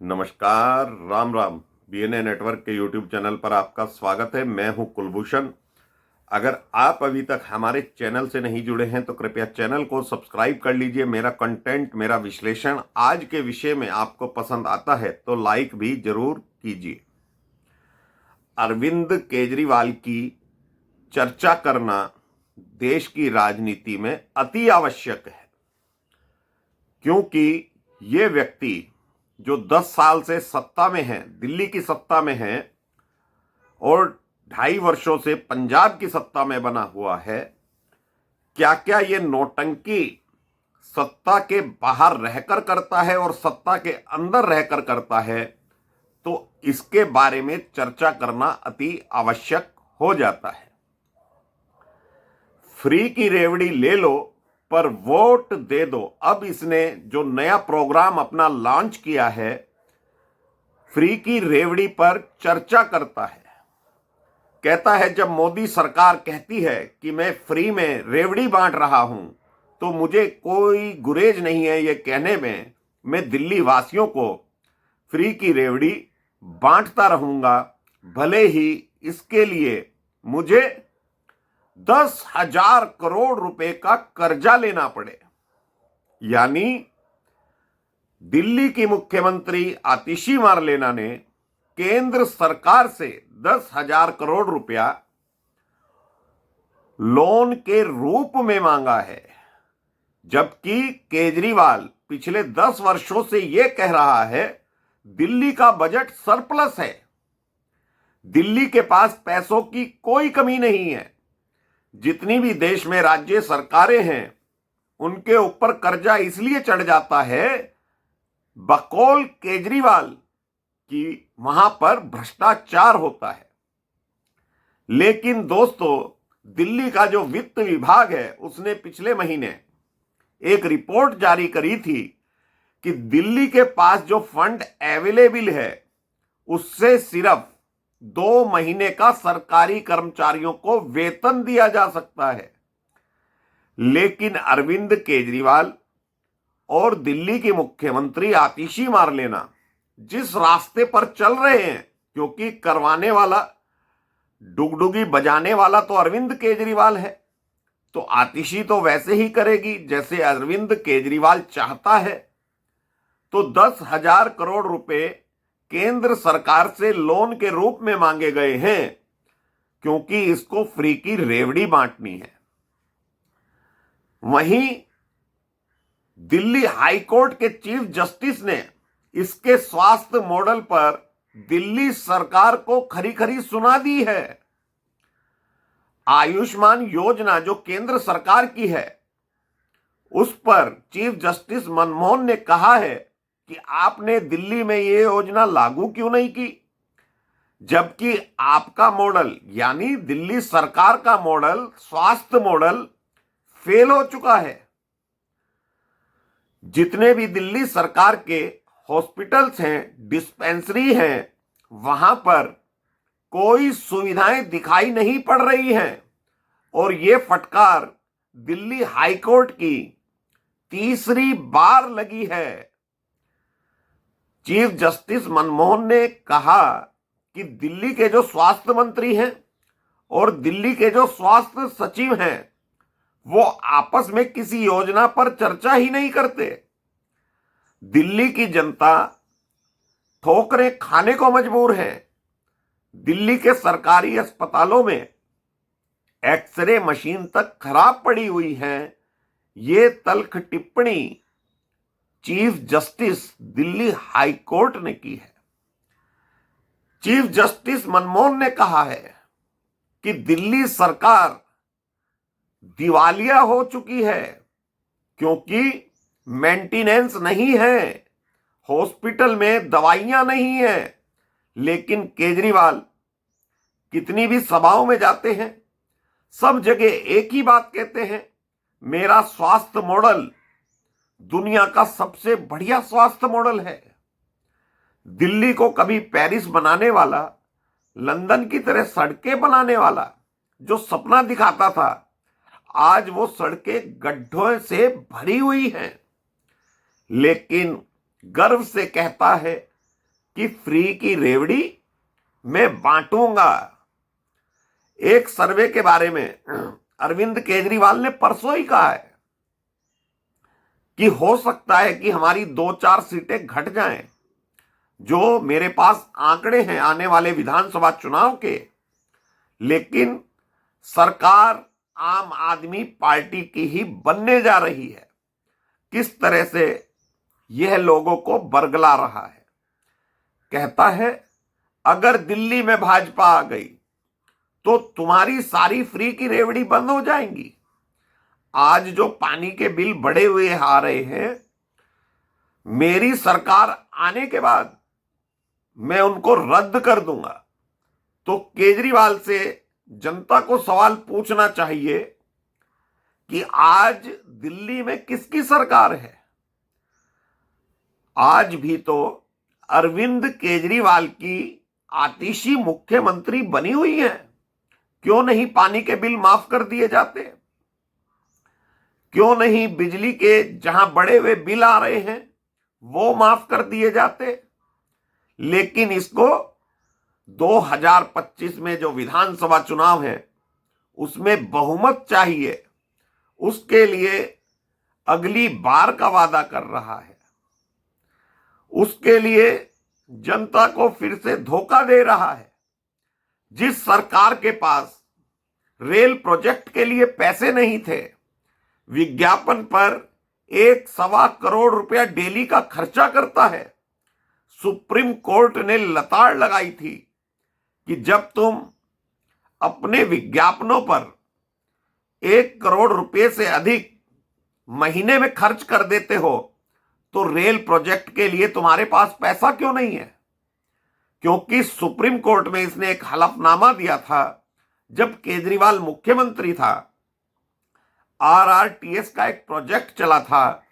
नमस्कार, Ram Ram. BNA network के YouTube channel पर आपका स्वागत है। मैं हूं कुलभूषण। अगर आप अभी तक हमारे चैनल से नहीं जुड़े हैं तो कृपया चैनल को सब्सक्राइब कर लीजिए। मेरा कंटेंट, मेरा विश्लेषण आज के विषय में आपको पसंद आता है तो लाइक भी जरूर कीजिए। अरविंद केजरीवाल की चर्चा करना देश की राजनीति में अति आवश्यक है, क्योंकि ये व्यक्ति जो 10 साल से सत्ता में है, दिल्ली की सत्ता में है, और 2.5 वर्षों से पंजाब की सत्ता में बना हुआ है, क्या क्या ये नौटंकी सत्ता के बाहर रहकर करता है और सत्ता के अंदर रहकर करता है, तो इसके बारे में चर्चा करना अति आवश्यक हो जाता है। फ्री की रेवड़ी ले लो पर वोट दे दो। अब इसने जो नया प्रोग्राम अपना लॉन्च किया है, फ्री की रेवड़ी पर चर्चा करता है। कहता है जब मोदी सरकार कहती है कि मैं फ्री में रेवड़ी बांट रहा हूं, तो मुझे कोई गुरेज नहीं है ये कहने में, मैं दिल्ली वासियों को फ्री की रेवड़ी बांटता रहूंगा, भले ही इसके लिए मुझे 10,000 करोड़ रुपए का कर्जा लेना पड़े। यानी दिल्ली की मुख्यमंत्री आतिशी मारलेना ने केंद्र सरकार से 10,000 करोड़ रुपया लोन के रूप में मांगा है, जबकि केजरीवाल पिछले 10 वर्षों से यह कह रहा है दिल्ली का बजट सरप्लस है, दिल्ली के पास पैसों की कोई कमी नहीं है। जितनी भी देश में राज्य सरकारें हैं उनके ऊपर कर्जा इसलिए चढ़ जाता है बकौल केजरीवाल कि वहां पर भ्रष्टाचार होता है। लेकिन दोस्तों, दिल्ली का जो वित्त विभाग है उसने पिछले महीने एक रिपोर्ट जारी करी थी कि दिल्ली के पास जो फंड अवेलेबल है उससे सिर्फ 2 महीने का सरकारी कर्मचारियों को वेतन दिया जा सकता है। लेकिन अरविंद केजरीवाल और दिल्ली की मुख्यमंत्री आतिशी मारलेना जिस रास्ते पर चल रहे हैं, क्योंकि करवाने वाला, डुगडुगी बजाने वाला तो अरविंद केजरीवाल है, तो आतिशी तो वैसे ही करेगी जैसे अरविंद केजरीवाल चाहता है। तो 10,000 करोड़ रुपए केंद्र सरकार से लोन के रूप में मांगे गए हैं, क्योंकि इसको फ्री की रेवड़ी बांटनी है। वहीं दिल्ली हाईकोर्ट के चीफ जस्टिस ने इसके स्वास्थ्य मॉडल पर दिल्ली सरकार को खरी खरी सुना दी है। आयुष्मान योजना जो केंद्र सरकार की है, उस पर चीफ जस्टिस मनमोहन ने कहा है कि आपने दिल्ली में ये योजना लागू क्यों नहीं की, जबकि आपका मॉडल यानी दिल्ली सरकार का मॉडल, स्वास्थ्य मॉडल फेल हो चुका है। जितने भी दिल्ली सरकार के हॉस्पिटल्स हैं, डिस्पेंसरी हैं, वहां पर कोई सुविधाएं दिखाई नहीं पड़ रही हैं, और ये फटकार दिल्ली हाईकोर्ट की तीसरी बार लगी है। चीफ जस्टिस मनमोहन ने कहा कि दिल्ली के जो स्वास्थ्य मंत्री हैं और दिल्ली के जो स्वास्थ्य सचिव हैं वो आपस में किसी योजना पर चर्चा ही नहीं करते। दिल्ली की जनता ठोकरें खाने को मजबूर है। दिल्ली के सरकारी अस्पतालों में एक्सरे मशीन तक खराब पड़ी हुई है। ये तल्ख टिप्पणी chief justice Delhi high court ने की है। चीफ जस्टिस मनमोहन ने कहा है कि दिल्ली सरकार दिवालिया हो चुकी है, क्योंकि मेंटेनेंस नहीं है, हॉस्पिटल में दवाइयां नहीं है। लेकिन केजरीवाल कितनी भी सभाओं में जाते हैं, सब जगह एक ही बात कहते हैं, मेरा स्वास्थ्य मॉडल दुनिया का सबसे बढ़िया स्वास्थ्य मॉडल है। दिल्ली को कभी पेरिस बनाने वाला, लंदन की तरह सड़कें बनाने वाला जो सपना दिखाता था, आज वो सड़कें गड्ढों से भरी हुई हैं। लेकिन गर्व से कहता है कि फ्री की रेवड़ी मैं बांटूंगा। एक सर्वे के बारे में अरविंद केजरीवाल ने परसों ही कहा है कि हो सकता है कि हमारी 2-4 सीटें घट जाएं। जो मेरे पास आंकड़े हैं आने वाले विधानसभा चुनाव के, लेकिन सरकार आम आदमी पार्टी की ही बनने जा रही है। किस तरह से यह लोगों को बरगला रहा है। कहता है अगर दिल्ली में भाजपा आ गई तो तुम्हारी सारी फ्री की रेवड़ी बंद हो जाएंगी। आज जो पानी के बिल बढ़े हुए आ रहे हैं, मेरी सरकार आने के बाद मैं उनको रद्द कर दूंगा। तो केजरीवाल से जनता को सवाल पूछना चाहिए कि आज दिल्ली में किसकी सरकार है। आज भी तो अरविंद केजरीवाल की आतिशी मुख्यमंत्री बनी हुई है। क्यों नहीं पानी के बिल माफ कर दिए जाते? क्यों नहीं बिजली के जहां बड़े हुए बिल आ रहे हैं वो माफ कर दिए जाते? लेकिन इसको 2025 में जो विधानसभा चुनाव है उसमें बहुमत चाहिए, उसके लिए अगली बार का वादा कर रहा है। उसके लिए जनता को फिर से धोखा दे रहा है। जिस सरकार के पास रेल प्रोजेक्ट के लिए पैसे नहीं थे, विज्ञापन पर 1-1.25 करोड़ रुपया डेली का खर्चा करता है, सुप्रीम कोर्ट ने लताड़ लगाई थी कि जब तुम अपने विज्ञापनों पर 1 करोड़ रुपए से अधिक महीने में खर्च कर देते हो तो रेल प्रोजेक्ट के लिए तुम्हारे पास पैसा क्यों नहीं है? क्योंकि सुप्रीम कोर्ट में इसने एक हलफनामा दिया था जब केजरीवाल मुख्यमंत्री था। RRTS का एक प्रोजेक्ट चला था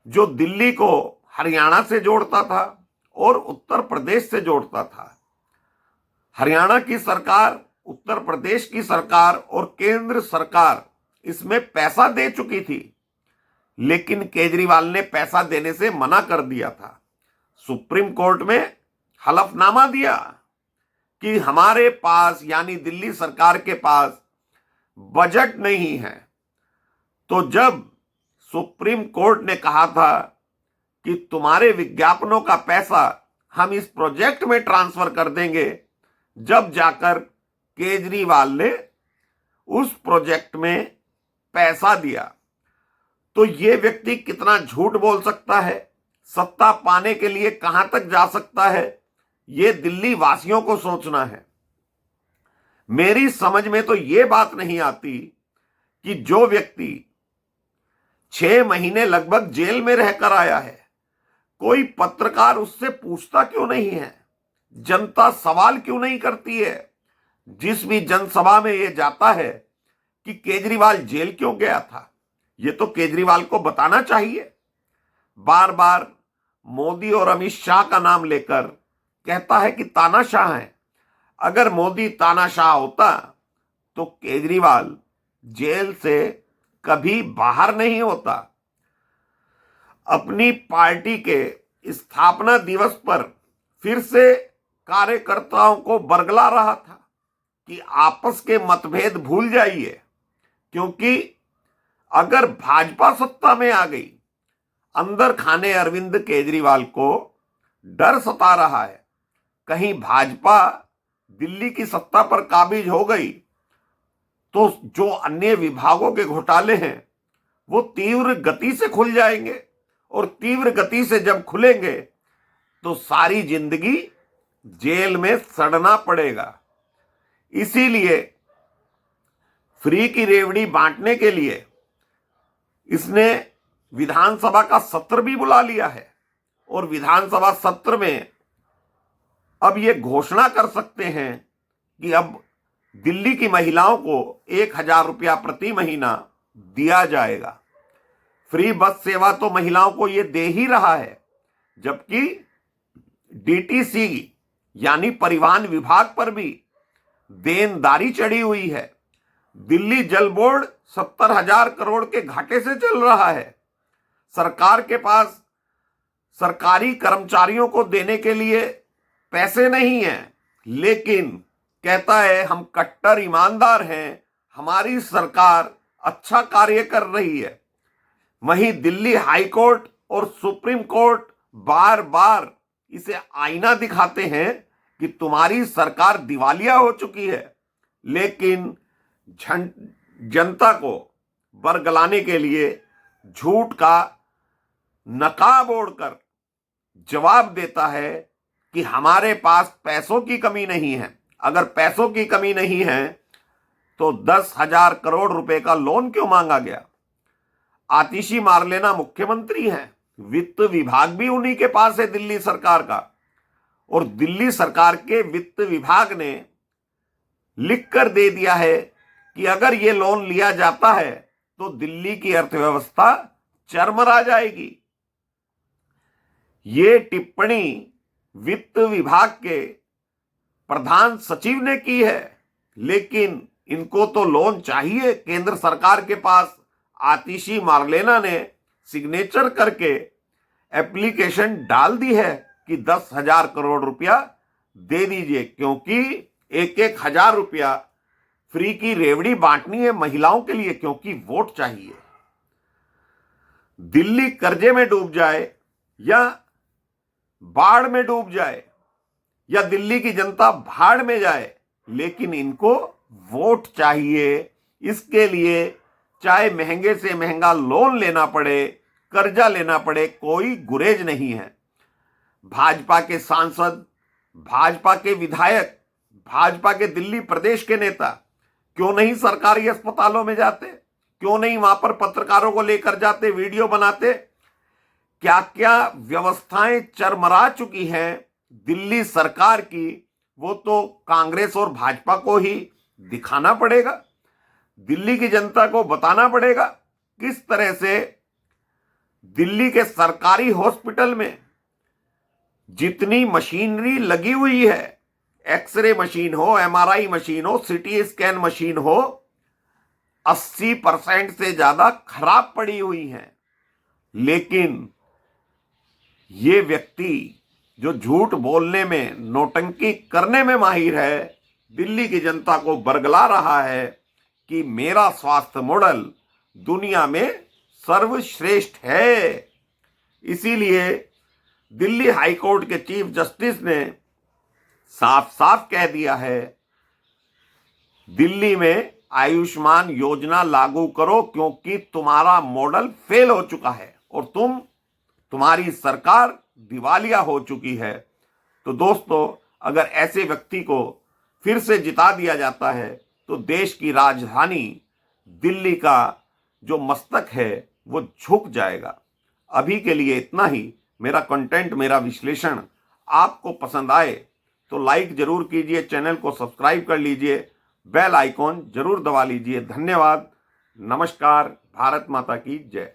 जो दिल्ली को हरियाणा से जोड़ता था और उत्तर प्रदेश से जोड़ता था। हरियाणा की सरकार, उत्तर प्रदेश की सरकार और केंद्र सरकार इसमें पैसा दे चुकी थी, लेकिन केजरीवाल ने पैसा देने से मना कर दिया था। सुप्रीम कोर्ट में हलफनामा दिया कि हमारे पास यानी दिल्ली सरकार के पास बजट नहीं है। तो जब सुप्रीम कोर्ट ने कहा था कि तुम्हारे विज्ञापनों का पैसा हम इस प्रोजेक्ट में ट्रांसफर कर देंगे, जब जाकर केजरीवाल ने उस प्रोजेक्ट में पैसा दिया। तो ये व्यक्ति कितना झूठ बोल सकता है, सत्ता पाने के लिए कहां तक जा सकता है, ये दिल्ली वासियों को सोचना है। मेरी समझ में तो ये बात नहीं आती कि जो व्यक्ति 6 महीने लगभग जेल में रहकर आया है, कोई पत्रकार उससे पूछता क्यों नहीं है? जनता सवाल क्यों नहीं करती है? जिस भी जनसभा में ये जाता है कि केजरीवाल जेल क्यों गया था, ये तो केजरीवाल को बताना चाहिए। बार बार मोदी और अमित शाह का नाम लेकर कहता है कि तानाशाह है। अगर मोदी तानाशाह होता तो केजरीवाल जेल से कभी बाहर नहीं होता। अपनी पार्टी के स्थापना दिवस पर फिर से कार्यकर्ताओं को बरगला रहा था कि आपस के मतभेद भूल जाइए, क्योंकि अगर भाजपा सत्ता में आ गई, अंदर खाने अरविंद केजरीवाल को डर सता रहा है, कहीं भाजपा दिल्ली की सत्ता पर काबिज हो गई तो जो अन्य विभागों के घोटाले हैं वो तीव्र गति से खुल जाएंगे, और तीव्र गति से जब खुलेंगे तो सारी जिंदगी जेल में सड़ना पड़ेगा। इसीलिए फ्री की रेवड़ी बांटने के लिए इसने विधानसभा का सत्र भी बुला लिया है, और विधानसभा सत्र में अब ये घोषणा कर सकते हैं कि अब दिल्ली की महिलाओं को 1,000 रुपया प्रति महीना दिया जाएगा। फ्री बस सेवा तो महिलाओं को ये दे ही रहा है, जबकि DTC यानी परिवहन विभाग पर भी देनदारी चढ़ी हुई है। दिल्ली जल बोर्ड 70,000 करोड़ के घाटे से चल रहा है। सरकार के पास सरकारी कर्मचारियों को देने के लिए पैसे नहीं हैं, लेकिन कहता है हम कट्टर ईमानदार हैं, हमारी सरकार अच्छा कार्य कर रही है। वहीं दिल्ली हाई कोर्ट और सुप्रीम कोर्ट बार बार इसे आईना दिखाते हैं कि तुम्हारी सरकार दिवालिया हो चुकी है, लेकिन जनता को बरगलाने के लिए झूठ का नकाब ओढ़कर जवाब देता है कि हमारे पास पैसों की कमी नहीं है। अगर पैसों की कमी नहीं है तो 10,000 करोड़ रुपए का लोन क्यों मांगा गया? आतिशी मारलेना मुख्यमंत्री हैं, वित्त विभाग भी उन्हीं के पास है, दिल्ली सरकार का। और दिल्ली सरकार के वित्त विभाग ने लिख कर दे दिया है कि अगर ये लोन लिया जाता है तो दिल्ली की अर्थव्यवस्था चरमरा जाएगी। ये टिप्पणी वित्त विभाग के प्रधान सचिव ने की है, लेकिन इनको तो लोन चाहिए केंद्र सरकार के पास। आतिशी मारलेना ने सिग्नेचर करके एप्लीकेशन डाल दी है कि 10,000 करोड़ रुपया दे दीजिए, क्योंकि 1,000 रुपया फ्री की रेवड़ी बांटनी है महिलाओं के लिए, क्योंकि वोट चाहिए। दिल्ली कर्जे में डूब जाए या बाढ़ में डूब जाए या दिल्ली की जनता भाड़ में जाए, लेकिन इनको वोट चाहिए। इसके लिए चाहे महंगे से महंगा लोन लेना पड़े, कर्जा लेना पड़े, कोई गुरेज नहीं है। भाजपा के सांसद, भाजपा के विधायक, भाजपा के दिल्ली प्रदेश के नेता क्यों नहीं सरकारी अस्पतालों में जाते? क्यों नहीं वहां पर पत्रकारों को लेकर जाते, वीडियो बनाते? क्या क्या व्यवस्थाएं चरमरा चुकी हैं दिल्ली सरकार की, वो तो कांग्रेस और भाजपा को ही दिखाना पड़ेगा। दिल्ली की जनता को बताना पड़ेगा किस तरह से दिल्ली के सरकारी हॉस्पिटल में जितनी मशीनरी लगी हुई है, एक्सरे मशीन हो, एमआरआई मशीन हो, सीटी स्कैन मशीन हो, 80% से ज्यादा खराब पड़ी हुई हैं। लेकिन ये व्यक्ति जो झूठ बोलने में, नौटंकी करने में माहिर है, दिल्ली की जनता को बरगला रहा है कि मेरा स्वास्थ्य मॉडल दुनिया में सर्वश्रेष्ठ है। इसीलिए दिल्ली हाई कोर्ट के चीफ जस्टिस ने साफ साफ कह दिया है, दिल्ली में आयुष्मान योजना लागू करो, क्योंकि तुम्हारा मॉडल फेल हो चुका है और तुम्हारी सरकार दिवालिया हो चुकी है। तो दोस्तों, अगर ऐसे व्यक्ति को फिर से जिता दिया जाता है तो देश की राजधानी दिल्ली का जो मस्तक है वो झुक जाएगा। अभी के लिए इतना ही। मेरा कंटेंट, मेरा विश्लेषण आपको पसंद आए तो लाइक जरूर कीजिए, चैनल को सब्सक्राइब कर लीजिए, बेल आइकॉन जरूर दबा लीजिए। धन्यवाद। नमस्कार। भारत माता की जय।